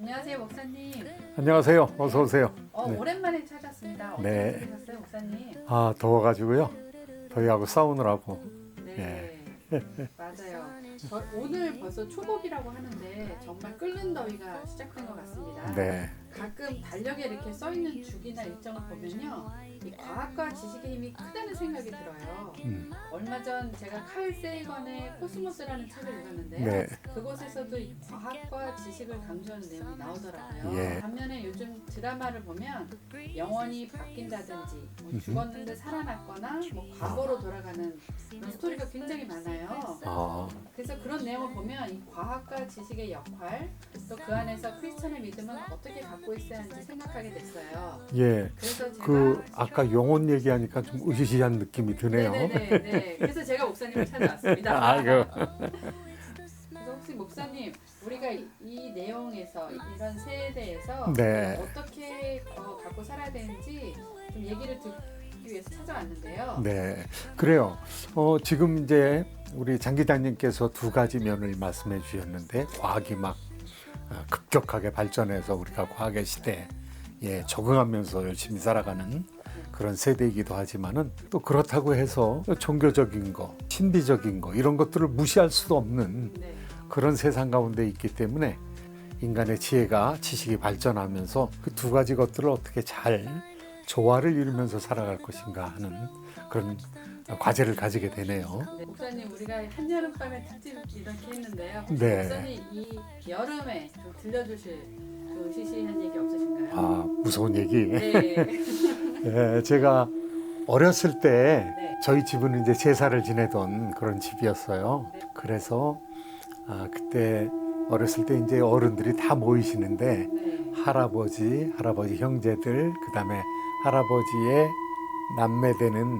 안녕하세요, 목사님. 안녕하세요. 어서 오세요. 네. 오랜만에 찾았습니다. 어떻게 네. 지내셨어요, 목사님? 더워가지고요. 더위하고 싸우느라고. 네, 맞아요. 오늘 벌써 초복이라고 하는데 정말 끓는 더위가 시작된 것 같습니다. 네. 가끔 달력에 이렇게 써 있는 주기나 일정을 보면요, 이 과학과 지식의 힘이 크다는 생각이 들어요. 얼마 전 제가 칼 세이건의 코스모스라는 책을 읽었는데요. 네. 그곳에서도 이 과학과 지식을 강조하는 내용이 나오더라고요. 예. 반면에 요즘 드라마를 보면 영원히 바뀐다든지 뭐 죽었는데 살아났거나 뭐 과거로 돌아가는 그런 스토리가 굉장히 많아요. 그래서 그런 내용을 보면 이 과학과 지식의 역할, 또 그 안에서 크리스천의 믿음은 어떻게 갖고 있어야 하는지 생각하게 됐어요. 예. 그래서 제가 아까 영혼 얘기하니까 좀 의시시한 느낌이 드네요. 네. 그래서 제가 목사님을 찾아왔습니다. 아이고. 그래서 혹시 목사님, 우리가 이 내용에서 이런 세대에서 네. 어떻게 갖고 살아야 되는지 좀 얘기를 듣기 위해서 찾아왔는데요. 네. 그래요. 지금 이제 우리 장 기자님께서 두 가지 면을 말씀해 주셨는데, 과학이 막 급격하게 발전해서 우리가 과학의 시대에 적응하면서 열심히 살아가는 그런 세대이기도 하지만은, 또 그렇다고 해서 종교적인 거, 신비적인 거 이런 것들을 무시할 수도 없는 네. 그런 세상 가운데 있기 때문에 인간의 지혜가, 지식이 발전하면서 그 두 가지 것들을 어떻게 잘 조화를 이루면서 살아갈 것인가 하는 그런 과제를 가지게 되네요. 네. 목사님, 우리가 한여름밤의 특집 이렇게 했는데요. 네. 목사님, 이 여름에 좀 들려주실 그 시시한 얘기 없으신가요? 무서운 얘기. 네. 예, 제가 어렸을 때 네. 저희 집은 이제 제사를 지내던 그런 집이었어요. 네. 그래서 그때 어렸을 때 이제 어른들이 다 모이시는데, 네. 할아버지 형제들, 그다음에 할아버지의 남매되는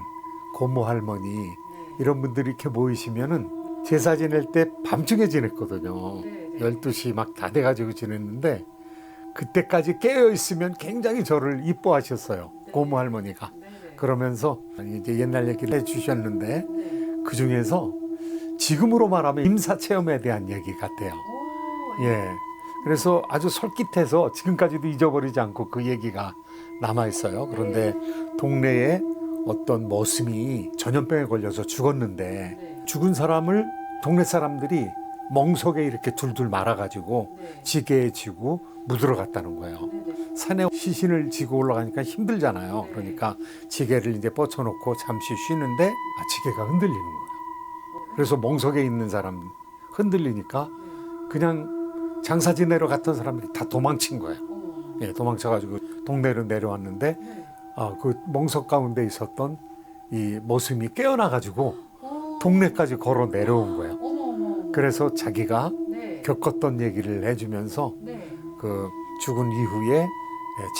고모 할머니 네. 이런 분들이 이렇게 모이시면은 제사 지낼 때 밤중에 지냈거든요. 네. 12시 막 다 돼가지고 지냈는데, 그때까지 깨어 있으면 굉장히 저를 이뻐하셨어요. 네. 고모 할머니가. 네. 그러면서 이제 옛날 얘기를 해주셨는데, 네. 그 중에서 지금으로 말하면 임사 체험에 대한 얘기 같아요. 오, 예. 그래서 아주 솔깃해서 지금까지도 잊어버리지 않고 그 얘기가 남아 있어요. 그런데 동네에 어떤 머슴이 전염병에 걸려서 죽었는데, 네. 죽은 사람을 동네 사람들이 멍석에 이렇게 둘둘 말아가지고 네. 지게에 지고 묻으러 갔다는 거예요. 네. 산에 시신을 지고 올라가니까 힘들잖아요. 네. 그러니까 지게를 이제 뻗쳐놓고 잠시 쉬는데 지게가 흔들리는 거예요. 그래서 멍석에 있는 사람 흔들리니까 그냥 장사 지내러 갔던 사람들이 다 도망친 거예요. 예, 도망쳐가지고 동네로 내려왔는데, 네. 그 멍석 가운데 있었던 이 머슴이 깨어나가지고 동네까지 걸어 내려온 거예요. 어머. 그래서 자기가 네. 겪었던 얘기를 해주면서 네. 그 죽은 이후에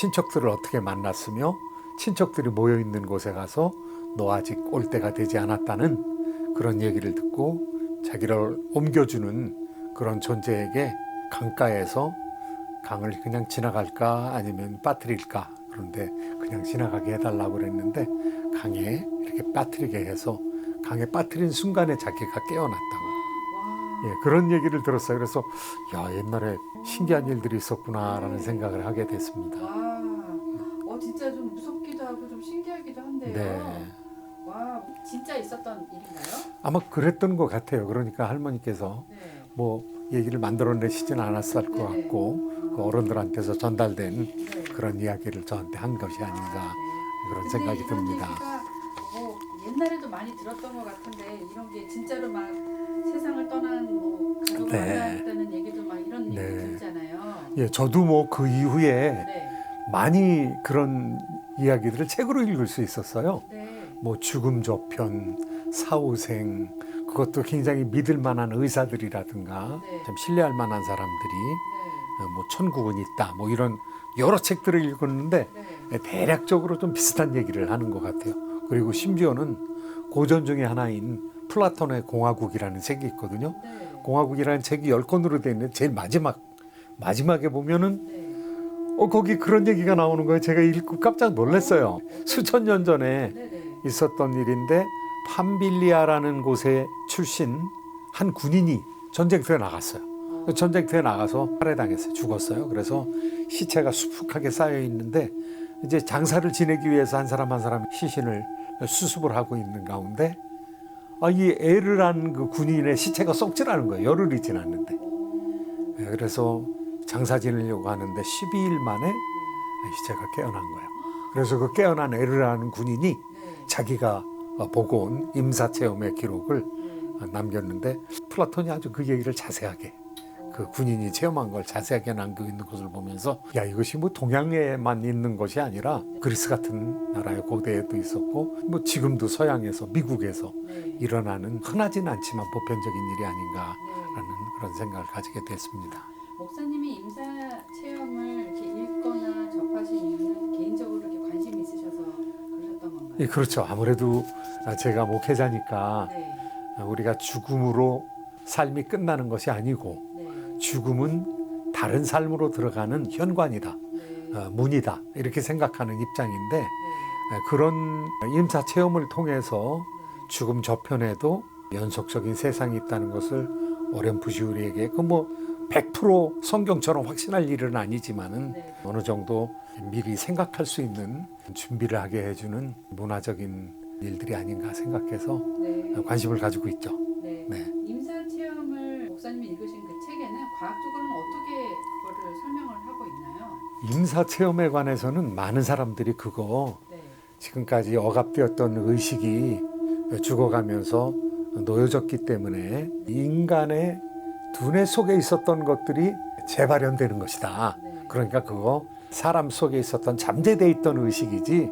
친척들을 어떻게 만났으며, 친척들이 모여 있는 곳에 가서 너 아직 올 때가 되지 않았다는 그런 얘기를 듣고 자기를 옮겨주는 그런 존재에게 강가에서 강을 그냥 지나갈까 아니면 빠뜨릴까, 그런데 그냥 지나가게 해달라고 그랬는데 강에 이렇게 빠뜨리게 해서 강에 빠뜨린 순간에 자기가 깨어났다고. 와. 예, 그런 얘기를 들었어요. 그래서 옛날에 신기한 일들이 있었구나라는 생각을 하게 됐습니다. 와. 진짜 좀 무섭기도 하고 좀 신기하기도 한데요. 네. 와, 진짜 있었던 일인가요? 아마 그랬던 것 같아요. 그러니까 할머니께서 네. 뭐 얘기를 만들어내시진 않았을 것 네네. 같고, 그 어른들한테서 전달된 네. 그런 이야기를 저한테 한 것이 아닌가 그런 근데 생각이 이런 듭니다. 얘기가 뭐 옛날에도 많이 들었던 것 같은데, 이런 게 진짜로 막 세상을 떠난 뭐 가족을 네. 만났다는 얘기도 막 이런 얘기 네. 들잖아요. 예, 저도 뭐 그 이후에 네. 많이 그런 이야기들을 책으로 읽을 수 있었어요. 네. 뭐 죽음 저편, 사후생, 그것도 굉장히 믿을 만한 의사들이라든가 네. 좀 신뢰할 만한 사람들이 네. 뭐 천국은 있다, 뭐 이런 여러 책들을 읽었는데 네. 대략적으로 좀 비슷한 얘기를 하는 것 같아요. 그리고 심지어는 고전 중에 하나인 플라톤의 공화국이라는 책이 있거든요. 네. 공화국이라는 책이 10권으로 되어 있는데 제일 마지막에 보면은 네. 거기 그런 얘기가 나오는 거예요. 제가 읽고 깜짝 놀랐어요. 수천 년 전에 네네. 있었던 일인데, 팜빌리아라는 곳에 출신 한 군인이 전쟁터에 나갔어요. 전쟁터에 나가서 살해당했어요. 죽었어요. 그래서 시체가 수북하게 쌓여 있는데 이제 장사를 지내기 위해서 한 사람 한 사람 시신을 수습을 하고 있는 가운데 이 애를 한 그 군인의 시체가 썩질 않은 거예요. 열흘이 지났는데. 그래서 장사 지내려고 하는데 12일 만에 시체가 깨어난 거예요. 그래서 그 깨어난 애를 하는 군인이 자기가 보고 온 임사체험의 기록을 남겼는데 플라톤이 아주 그 얘기를 자세하게 그 군인이 체험한 걸 자세하게 남기고 있는 것을 보면서 야 이것이 뭐 동양에만 있는 것이 아니라 그리스 같은 나라의 고대에도 있었고 뭐 지금도 서양에서 미국에서 일어나는 흔하진 않지만 보편적인 일이 아닌가라는 그런 생각을 가지게 됐습니다. 목사님이 임사 체험을 이렇게 읽거나 접하신 이유는 개인적으로 이렇게 관심이 있으셔서 그러셨던 건가요? 예, 그렇죠. 아무래도 제가 목회자니까 우리가 죽음으로 삶이 끝나는 것이 아니고 죽음은 다른 삶으로 들어가는 현관이다, 문이다 이렇게 생각하는 입장인데 그런 임사 체험을 통해서 죽음 저편에도 연속적인 세상이 있다는 것을 어렴풋이 우리에게 그 뭐 100% 성경처럼 확신할 일은 아니지만은 어느 정도 미리 생각할 수 있는 준비를 하게 해주는 문화적인 일들이 아닌가 생각해서 관심을 가지고 있죠. 네. 임사 체험을 목사님이 읽으신 그 책에는 과학적으로는 어떻게 그거를 설명을 하고 있나요? 임사 체험에 관해서는 많은 사람들이 그거 지금까지 억압되었던 의식이 죽어가면서 놓여졌기 때문에 인간의 두뇌 속에 있었던 것들이 재발현되는 것이다. 그러니까 그거 사람 속에 있었던 잠재되어 있던 의식이지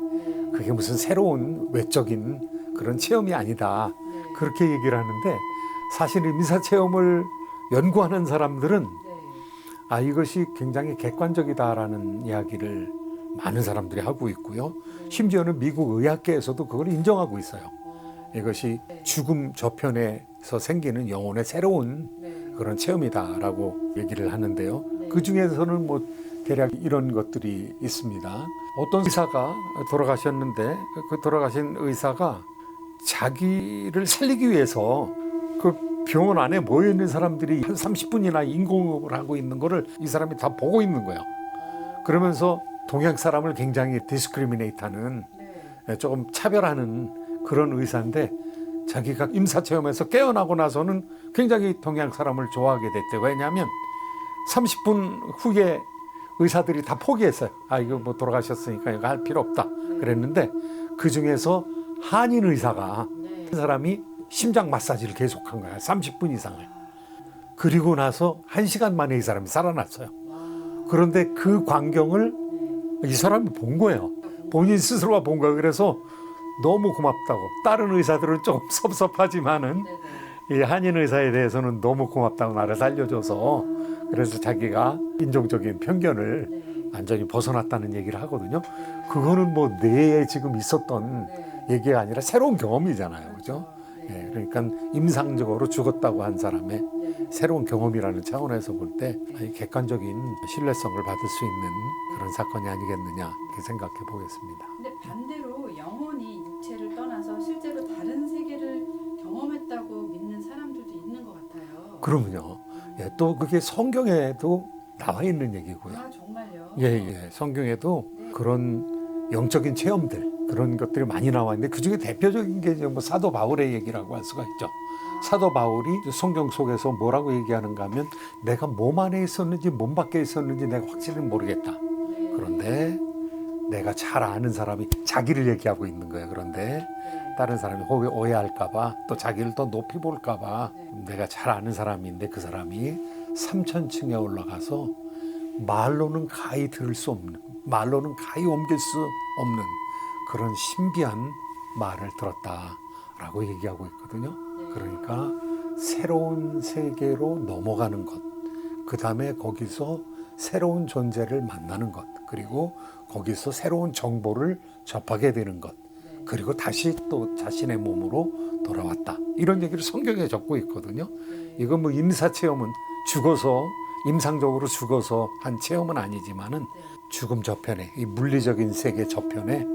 그게 무슨 새로운 외적인 그런 체험이 아니다. 그렇게 얘기를 하는데 사실 임사 체험을 연구하는 사람들은 이것이 굉장히 객관적이다라는 이야기를 많은 사람들이 하고 있고요. 심지어는 미국 의학계에서도 그걸 인정하고 있어요. 이것이 죽음 저편에서 생기는 영혼의 새로운 그런 체험이다라고 얘기를 하는데요. 그 중에서는 뭐 대략 이런 것들이 있습니다. 어떤 의사가 돌아가셨는데 그 돌아가신 의사가 자기를 살리기 위해서 그 병원 안에 모여 있는 사람들이 한 30분이나 인공호흡을 하고 있는 거를 이 사람이 다 보고 있는 거예요. 그러면서 동양 사람을 굉장히 디스크리미네이트하는 조금 차별하는 그런 의사인데 자기가 임사체험에서 깨어나고 나서는 굉장히 동양 사람을 좋아하게 됐대요. 왜냐하면 30분 후에 의사들이 다 포기했어요. 이거 뭐 돌아가셨으니까 이거 할 필요 없다 그랬는데 그 중에서 한인 의사가 한 사람이 심장 마사지를 계속한 거야. 30분 이상을. 그리고 나서 1시간 만에 이 사람이 살아났어요. 그런데 그 광경을 이 사람이 본 거예요. 본인 스스로가 본 거예요. 그래서 너무 고맙다고. 다른 의사들은 조금 섭섭하지만은 이 한인 의사에 대해서는 너무 고맙다고 나를 살려줘서 그래서 자기가 인종적인 편견을 완전히 벗어났다는 얘기를 하거든요. 그거는 뭐 뇌에 지금 있었던 얘기가 아니라 새로운 경험이잖아요. 그죠? 그러니까 임상적으로 죽었다고 한 사람의 새로운 경험이라는 차원에서 볼 때 객관적인 신뢰성을 받을 수 있는 그런 사건이 아니겠느냐 이렇게 생각해 보겠습니다. 근데 반대로 영혼이 육체를 떠나서 실제로 다른 세계를 경험했다고 믿는 사람들도 있는 것 같아요. 그러면요. 또 그게 성경에도 나와 있는 얘기고요. 정말요? 성경에도 그런 영적인 체험들 그런 것들이 많이 나와 있는데 그중에 대표적인 게 뭐 사도 바울의 얘기라고 할 수가 있죠. 사도 바울이 성경 속에서 뭐라고 얘기하는가 하면 내가 몸 안에 있었는지 몸 밖에 있었는지 내가 확실히 모르겠다. 그런데 내가 잘 아는 사람이 자기를 얘기하고 있는 거예요. 그런데 다른 사람이 오해할까 봐 또 자기를 더 높이 볼까 봐 내가 잘 아는 사람인데 그 사람이 3000층에 올라가서 말로는 가히 들을 수 없는 말로는 가히 옮길 수 없는 그런 신비한 말을 들었다라고 얘기하고 있거든요. 그러니까 새로운 세계로 넘어가는 것, 그 다음에 거기서 새로운 존재를 만나는 것, 그리고 거기서 새로운 정보를 접하게 되는 것, 그리고 다시 또 자신의 몸으로 돌아왔다. 이런 얘기를 성경에 적고 있거든요. 이건 뭐 임사체험은 죽어서 임상적으로 죽어서 한 체험은 아니지만은 죽음 저편에 이 물리적인 세계 저편에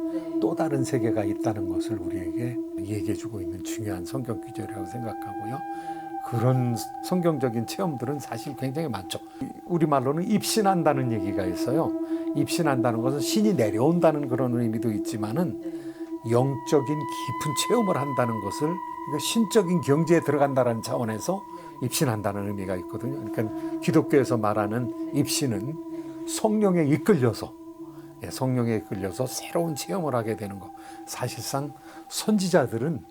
또 다른 세계가 있다는 것을 우리에게 얘기해주고 있는 중요한 성경 구절이라고 생각하고요. 그런 성경적인 체험들은 사실 굉장히 많죠. 우리말로는 입신한다는 얘기가 있어요. 입신한다는 것은 신이 내려온다는 그런 의미도 있지만은 영적인 깊은 체험을 한다는 것을, 그러니까 신적인 경지에 들어간다는 차원에서 입신한다는 의미가 있거든요. 그러니까 기독교에서 말하는 입신은 성령에 이끌려서, 성령에 이끌려서 새로운 체험을 하게 되는 것. 사실상 선지자들은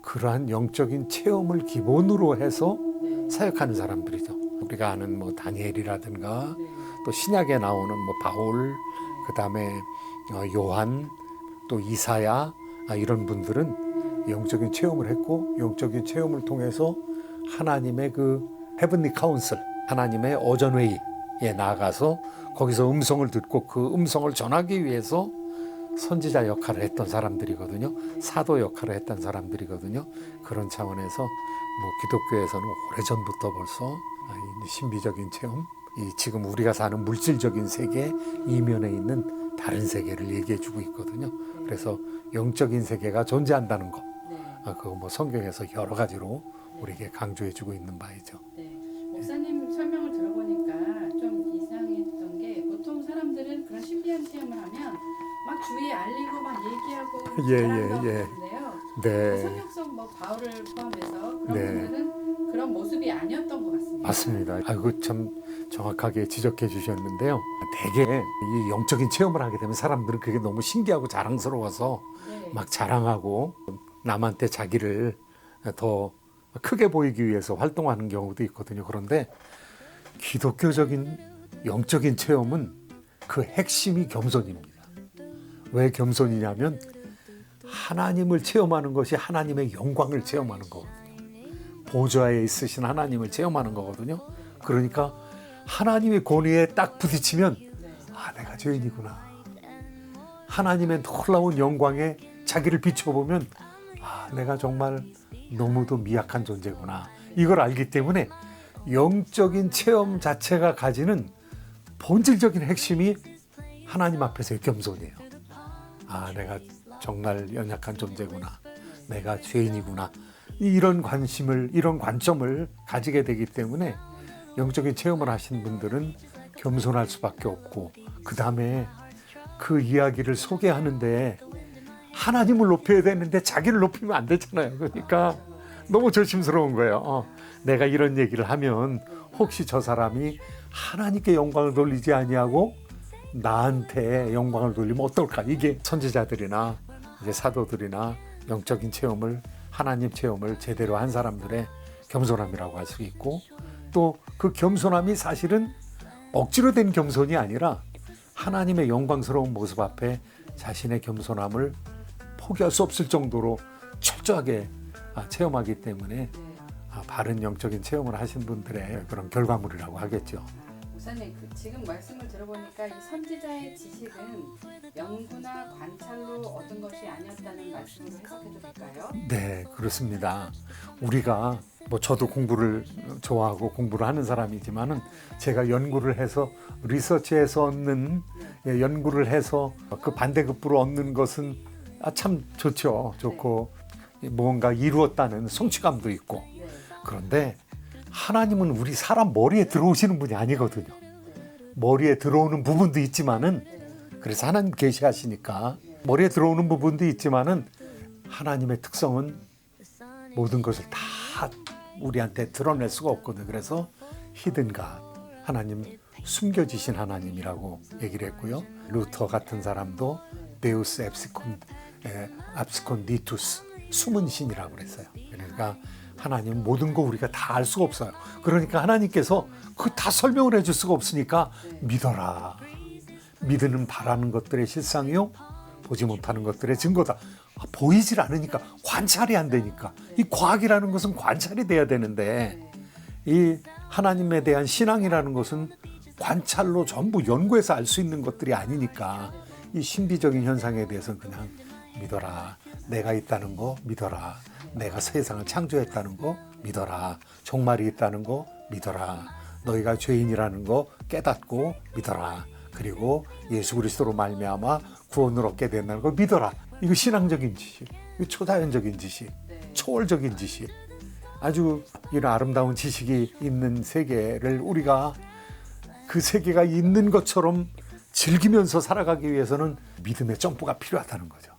그러한 영적인 체험을 기본으로 해서 사역하는 사람들이죠. 우리가 아는 뭐 다니엘이라든가 또 신약에 나오는 뭐 바울, 그다음에 요한, 또 이사야, 이런 분들은 영적인 체험을 했고, 영적인 체험을 통해서 하나님의 그 헤븐리 카운슬, 하나님의 오전회의에 나아가서 거기서 음성을 듣고 그 음성을 전하기 위해서 선지자 역할을 했던 사람들이거든요. 사도 역할을 했던 사람들이거든요. 그런 차원에서 뭐 기독교에서는 오래전부터 벌써 이 신비적인 체험, 이 지금 우리가 사는 물질적인 세계 이면에 있는 다른 세계를 얘기해주고 있거든요. 그래서 영적인 세계가 존재한다는 거, 그거 뭐 성경에서 여러 가지로 우리에게 강조해주고 있는 바이죠. 목사님 설명을 들어보니까 좀 이상했던 게, 보통 사람들은 그런 신비한 체험을 하면 막 주위에 알리고 막 얘기하고 자랑하고 그러는데요. 네. 성역성 뭐 바울을 포함해서 그런 분들은 그런 모습이 아니었던 것 같습니다. 맞습니다. 아이고, 참 정확하게 지적해 주셨는데요. 대개 이 영적인 체험을 하게 되면 사람들은 그게 너무 신기하고 자랑스러워서 막 자랑하고 남한테 자기를 더 크게 보이기 위해서 활동하는 경우도 있거든요. 그런데 기독교적인 영적인 체험은 그 핵심이 겸손입니다. 왜 겸손이냐면 하나님을 체험하는 것이 하나님의 영광을 체험하는 거거든요. 보좌에 있으신 하나님을 체험하는 거거든요. 그러니까 하나님의 권위에 딱 부딪히면 내가 죄인이구나. 하나님의 놀라운 영광에 자기를 비춰보면 내가 정말 너무도 미약한 존재구나. 이걸 알기 때문에 영적인 체험 자체가 가지는 본질적인 핵심이 하나님 앞에서의 겸손이에요. 내가 정말 연약한 존재구나. 내가 죄인이구나. 이런 관심을, 이런 관점을 가지게 되기 때문에 영적인 체험을 하신 분들은 겸손할 수밖에 없고, 그 다음에 그 이야기를 소개하는데 하나님을 높여야 되는데 자기를 높이면 안 되잖아요. 그러니까 너무 조심스러운 거예요. 내가 이런 얘기를 하면 혹시 저 사람이 하나님께 영광을 돌리지 아니하고 나한테 영광을 돌리면 어떨까? 이게 선지자들이나 이제 사도들이나 영적인 체험을, 하나님 체험을 제대로 한 사람들의 겸손함이라고 할 수 있고, 또 그 겸손함이 사실은 억지로 된 겸손이 아니라 하나님의 영광스러운 모습 앞에 자신의 겸손함을 포기할 수 없을 정도로 철저하게 체험하기 때문에 바른 영적인 체험을 하신 분들의 그런 결과물이라고 하겠죠. 목사님, 지금 말씀을 들어보니까 이 선지자의 지식은 연구나 관찰로 얻은 것이 아니었다는 말씀으로 해석해도 될까요? 네, 그렇습니다. 우리가 뭐 저도 공부를 좋아하고 공부를 하는 사람이지만은 제가 연구를 해서 리서치에서 얻는, 연구를 해서 그 반대급부로 얻는 것은 참 좋죠. 좋고 뭔가 이루었다는 성취감도 있고. 그런데 하나님은 우리 사람 머리에 들어오시는 분이 아니거든요. 머리에 들어오는 부분도 있지만은, 그래서 하나님 계시하시니까 머리에 들어오는 부분도 있지만은 하나님의 특성은 모든 것을 다 우리한테 드러낼 수가 없거든요. 그래서 히든 갓, 하나님 숨겨지신 하나님이라고 얘기를 했고요. 루터 같은 사람도 데우스 앱스콘 니투스, 숨은 신이라고 그랬어요. 그러니까 하나님 모든 거 우리가 다 알 수가 없어요. 그러니까 하나님께서 그 다 설명을 해줄 수가 없으니까 믿어라. 믿으는 바라는 것들의 실상이요, 보지 못하는 것들의 증거다. 보이질 않으니까, 관찰이 안 되니까. 이 과학이라는 것은 관찰이 돼야 되는데, 이 하나님에 대한 신앙이라는 것은 관찰로 전부 연구해서 알 수 있는 것들이 아니니까, 이 신비적인 현상에 대해서는 그냥 믿어라. 내가 있다는 거 믿어라. 내가 세상을 창조했다는 거 믿어라. 종말이 있다는 거 믿어라. 너희가 죄인이라는 거 깨닫고 믿어라. 그리고 예수 그리스도로 말미암아 구원을 얻게 된다는 걸 믿어라. 이거 신앙적인 지식, 이거 초자연적인 지식, 초월적인 지식. 아주 이런 아름다운 지식이 있는 세계를 우리가 그 세계가 있는 것처럼 즐기면서 살아가기 위해서는 믿음의 점프가 필요하다는 거죠.